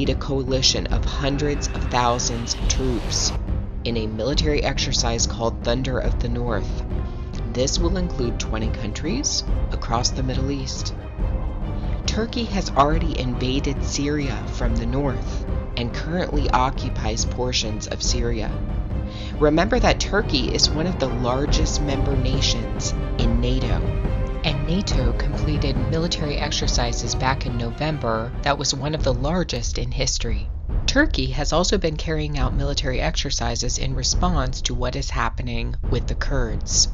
lead a coalition of hundreds of thousands of troops in a military exercise called Thunder of the North. This will include 20 countries across the Middle East. Turkey has already invaded Syria from the north and currently occupies portions of Syria. Remember that Turkey is one of the largest member nations in NATO. And NATO completed military exercises back in November that was one of the largest in history. Turkey has also been carrying out military exercises in response to what is happening with the Kurds.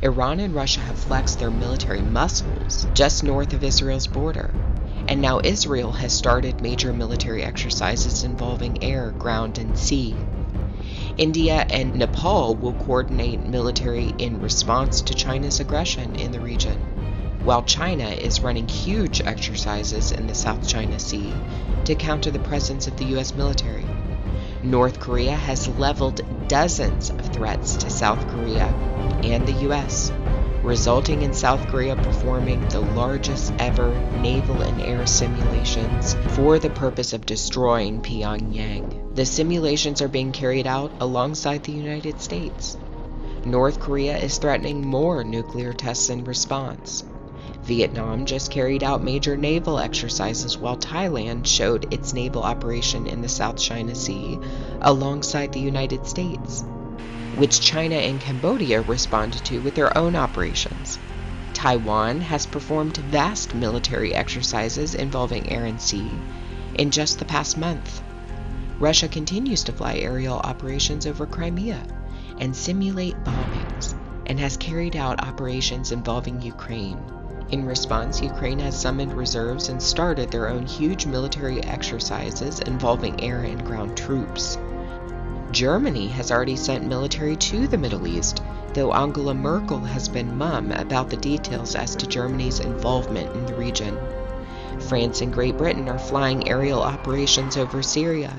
Iran and Russia have flexed their military muscles just north of Israel's border, and now Israel has started major military exercises involving air, ground, and sea. India and Nepal will coordinate military in response to China's aggression in the region, while China is running huge exercises in the South China Sea to counter the presence of the U.S. military. North Korea has leveled dozens of threats to South Korea and the U.S., resulting in South Korea performing the largest ever naval and air simulations for the purpose of destroying Pyongyang. The simulations are being carried out alongside the United States. North Korea is threatening more nuclear tests in response. Vietnam just carried out major naval exercises while Thailand showed its naval operation in the South China Sea alongside the United States, which China and Cambodia responded to with their own operations. Taiwan has performed vast military exercises involving air and sea in just the past month. Russia continues to fly aerial operations over Crimea and simulate bombings, and has carried out operations involving Ukraine. In response, Ukraine has summoned reserves and started their own huge military exercises involving air and ground troops. Germany has already sent military to the Middle East, though Angela Merkel has been mum about the details as to Germany's involvement in the region. France and Great Britain are flying aerial operations over Syria.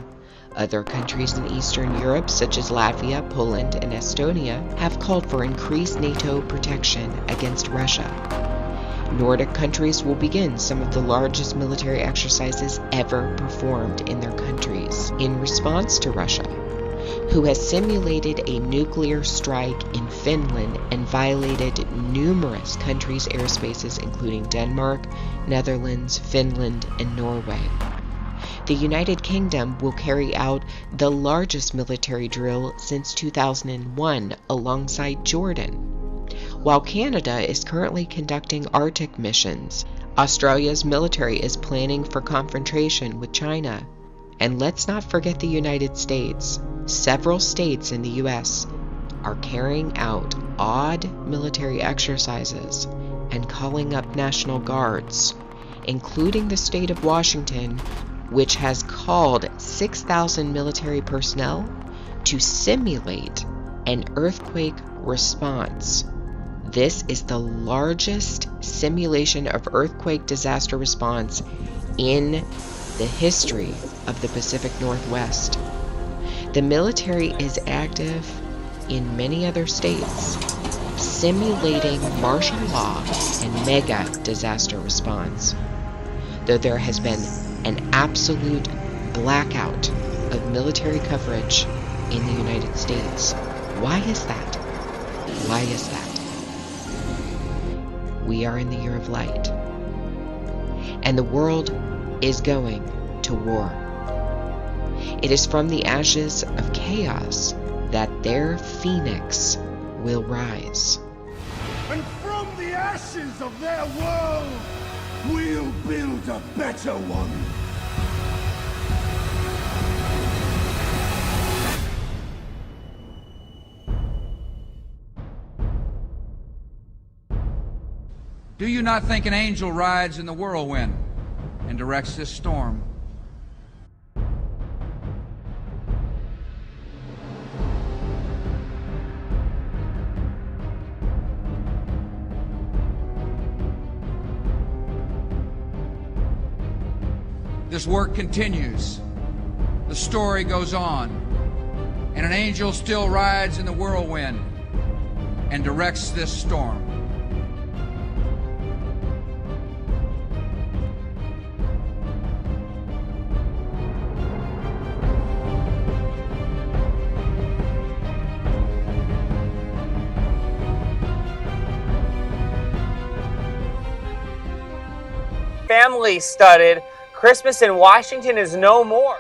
Other countries in Eastern Europe, such as Latvia, Poland, and Estonia, have called for increased NATO protection against Russia. Nordic countries will begin some of the largest military exercises ever performed in their countries in response to Russia, who has simulated a nuclear strike in Finland and violated numerous countries' airspaces, including Denmark, Netherlands, Finland, and Norway. The United Kingdom will carry out the largest military drill since 2001 alongside Jordan, while Canada is currently conducting Arctic missions. Australia's military is planning for confrontation with China. And let's not forget the United States. Several states in the U.S. are carrying out odd military exercises and calling up National Guards, including the state of Washington, which has called 6,000 military personnel to simulate an earthquake response. This is the largest simulation of earthquake disaster response in the history of the Pacific Northwest. The military is active in many other states, simulating martial law and mega disaster response, though there has been an absolute blackout of military coverage in the United States. Why is that? Why is that? We are in the year of light, and the world is going to war. It is from the ashes of chaos that their phoenix will rise. And from the ashes of their world, we'll build a better one. Do you not think an angel rides in the whirlwind and directs this storm? This work continues. The story goes on. And an angel still rides in the whirlwind and directs this storm. Family studded. Christmas in Washington is no more.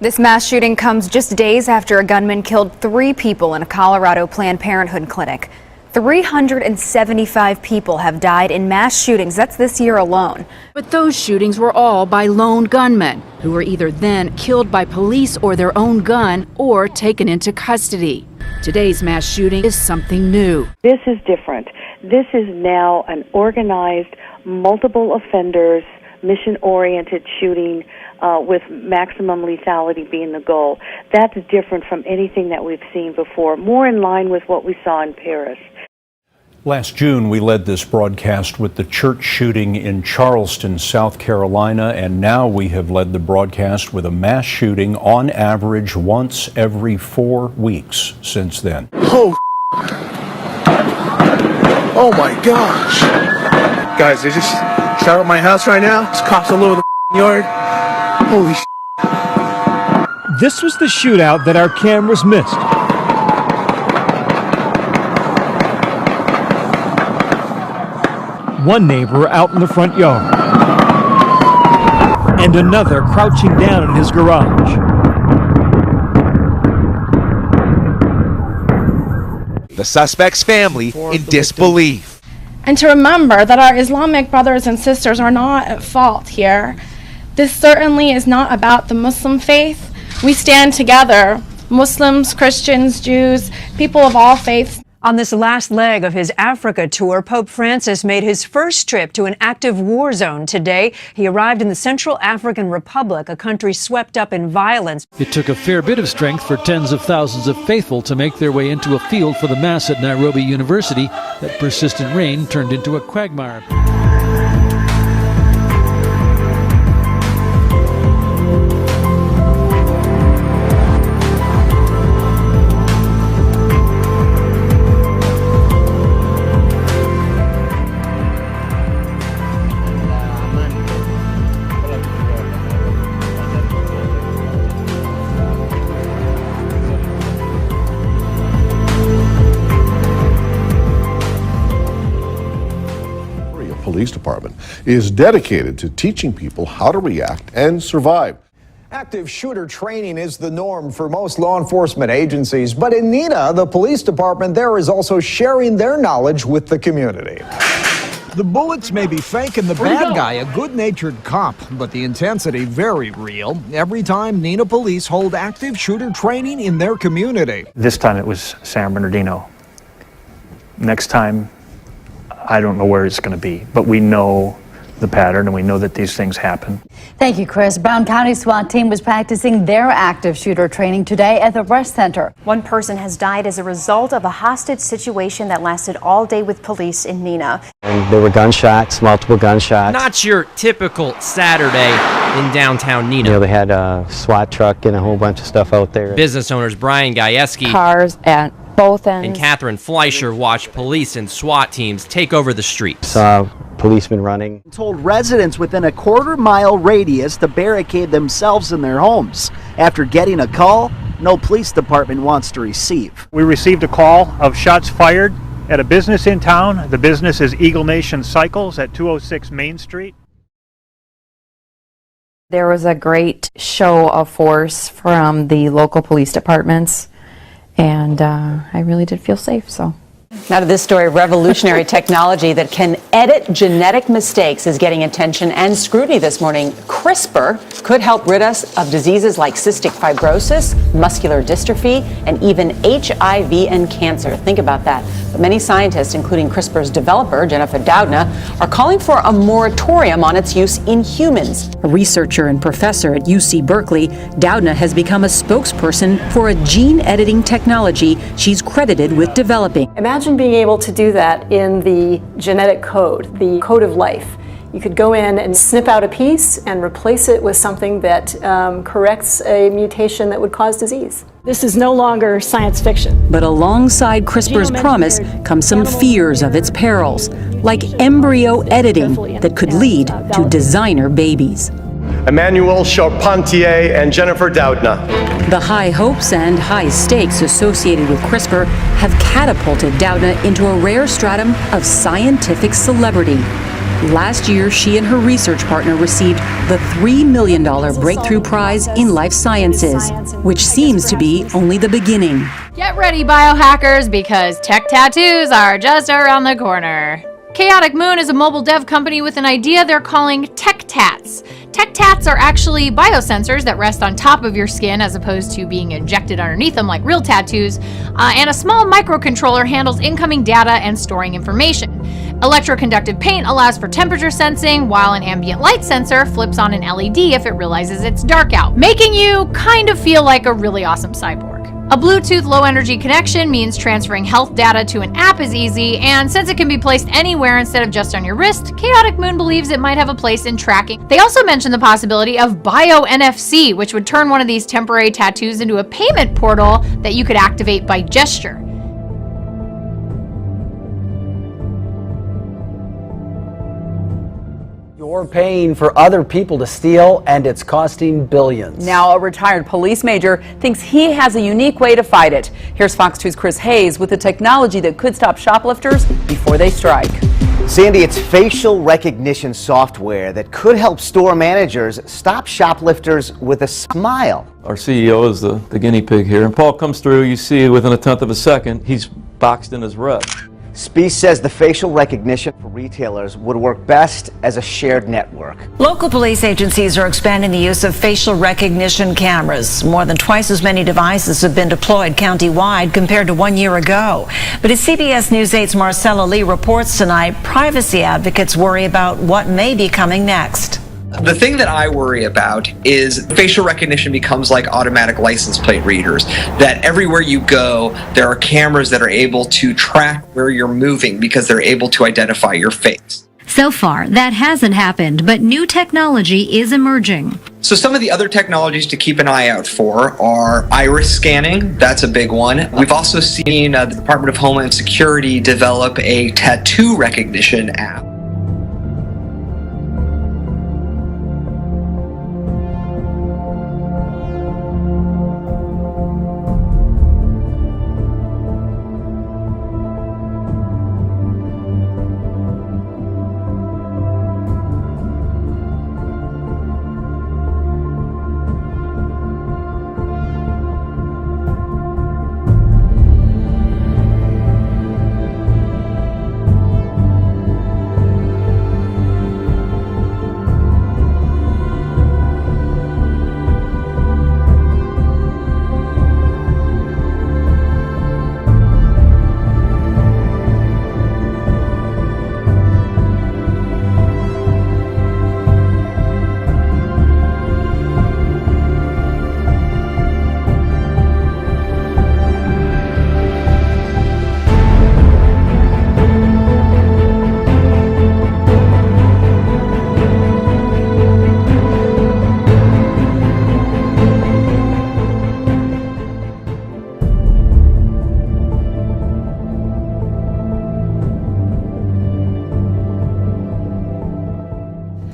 This mass shooting comes just days after a gunman killed 3 people in a Colorado Planned Parenthood clinic. 375 people have died in mass shootings. That's this year alone. But those shootings were all by lone gunmen who were either then killed by police or their own gun or taken into custody. Today's mass shooting is something new. This is different. This is now an organized, multiple offenders, mission-oriented shooting with maximum lethality being the goal. That's different from anything that we've seen before, more in line with what we saw in Paris. Last June, we led this broadcast with the church shooting in Charleston, South Carolina, and now we have led the broadcast with a mass shooting on average once every 4 weeks since then. Oh my gosh. Guys, they just shot up my house right now. There's cops all over the yard. Holy shit. This was the shootout that our cameras missed. One neighbor out in the front yard, and another crouching down in his garage. The suspect's family in disbelief. And to remember that our Islamic brothers and sisters are not at fault here. This certainly is not about the Muslim faith. We stand together, Muslims, Christians, Jews, people of all faiths. On this last leg of his Africa tour, Pope Francis made his first trip to an active war zone today. He arrived in the Central African Republic, a country swept up in violence. It took a fair bit of strength for tens of thousands of faithful to make their way into a field for the Mass at Nairobi University. That persistent rain turned into a quagmire. Police department is dedicated to teaching people how to react and survive. Active shooter training is the norm for most law enforcement agencies, but in Neenah, the police department there is also sharing their knowledge with the community. The bullets may be fake and the bad guy a good-natured cop, but the intensity very real every time Neenah police hold active shooter training in their community. This time it was San Bernardino. Next time, I don't know where it's going to be, but we know the pattern and we know that these things happen. Thank you, Chris. Brown County SWAT team was practicing their active shooter training today at the Rest Center. One person has died as a result of a hostage situation that lasted all day with police in Neenah. And there were gunshots, multiple gunshots. Not your typical Saturday in downtown Neenah. You know, they had a SWAT truck and a whole bunch of stuff out there. Business owners Brian Gajewski cars at both ends and Catherine Fleischer watched police and SWAT teams take over the streets. Saw policemen running. Told residents within a quarter-mile radius to barricade themselves in their homes. After getting a call, no police department wants to receive. We received a call of shots fired at a business in town. The business is Eagle Nation Cycles at 206 Main Street. There was a great show of force from the local police departments, and I really did feel safe. So Now to this story, revolutionary technology that can edit genetic mistakes is getting attention and scrutiny this morning. CRISPR could help rid us of diseases like cystic fibrosis, muscular dystrophy, and even HIV and cancer. Think about that. But many scientists, including CRISPR's developer, Jennifer Doudna, are calling for a moratorium on its use in humans. A researcher and professor at UC Berkeley, Doudna has become a spokesperson for a gene editing technology she's credited with developing. Imagine being able to do that in the genetic code, the code of life. You could go in and snip out a piece and replace it with something that corrects a mutation that would cause disease. This is no longer science fiction. But alongside CRISPR's promise come some fears of its perils, like embryo editing that could lead to designer babies. Emmanuel Charpentier and Jennifer Doudna. The high hopes and high stakes associated with CRISPR have catapulted Doudna into a rare stratum of scientific celebrity. Last year, she and her research partner received the $3 million Breakthrough Prize in Life Sciences, which seems to be only the beginning. Get ready, biohackers, because tech tattoos are just around the corner. Chaotic Moon is a mobile dev company with an idea they're calling Tech Tats. Tech Tats are actually biosensors that rest on top of your skin as opposed to being injected underneath them like real tattoos, and a small microcontroller handles incoming data and storing information. Electroconductive paint allows for temperature sensing, while an ambient light sensor flips on an LED if it realizes it's dark out, making you kind of feel like a really awesome cyborg. A Bluetooth low-energy connection means transferring health data to an app is easy, and since it can be placed anywhere instead of just on your wrist, Chaotic Moon believes it might have a place in tracking. They also mention the possibility of Bio-NFC, which would turn one of these temporary tattoos into a payment portal that you could activate by gesture. You're paying for other people to steal, and it's costing billions. Now, a retired police major thinks he has a unique way to fight it. Here's Fox 2's Chris Hayes with the technology that could stop shoplifters before they strike. Sandy, it's facial recognition software that could help store managers stop shoplifters with a smile. Our CEO is the guinea pig here, and Paul comes through, you see within a tenth of a second, he's boxed in his rep. Spies says the facial recognition for retailers would work best as a shared network. Local police agencies are expanding the use of facial recognition cameras. More than twice as many devices have been deployed countywide compared to 1 year ago. But as CBS News 8's Marcella Lee reports tonight, privacy advocates worry about what may be coming next. The thing that I worry about is facial recognition becomes like automatic license plate readers, that everywhere you go, there are cameras that are able to track where you're moving because they're able to identify your face. So far, that hasn't happened, but new technology is emerging. So some of the other technologies to keep an eye out for are iris scanning. That's a big one. We've also seen the Department of Homeland Security develop a tattoo recognition app.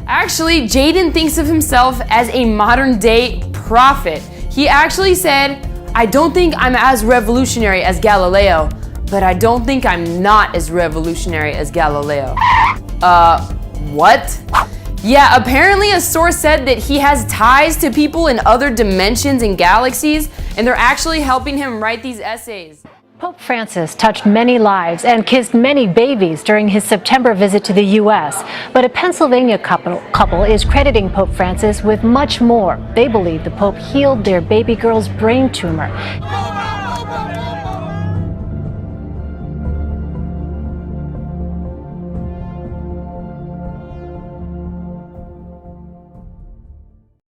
Actually, Jaden thinks of himself as a modern-day prophet. He actually said, "I don't think I'm as revolutionary as Galileo, but I don't think I'm not as revolutionary as Galileo." What? Yeah, apparently a source said that he has ties to people in other dimensions and galaxies, and they're actually helping him write these essays. Pope Francis touched many lives and kissed many babies during his September visit to the U.S. But a Pennsylvania couple is crediting Pope Francis with much more. They believe the Pope healed their baby girl's brain tumor.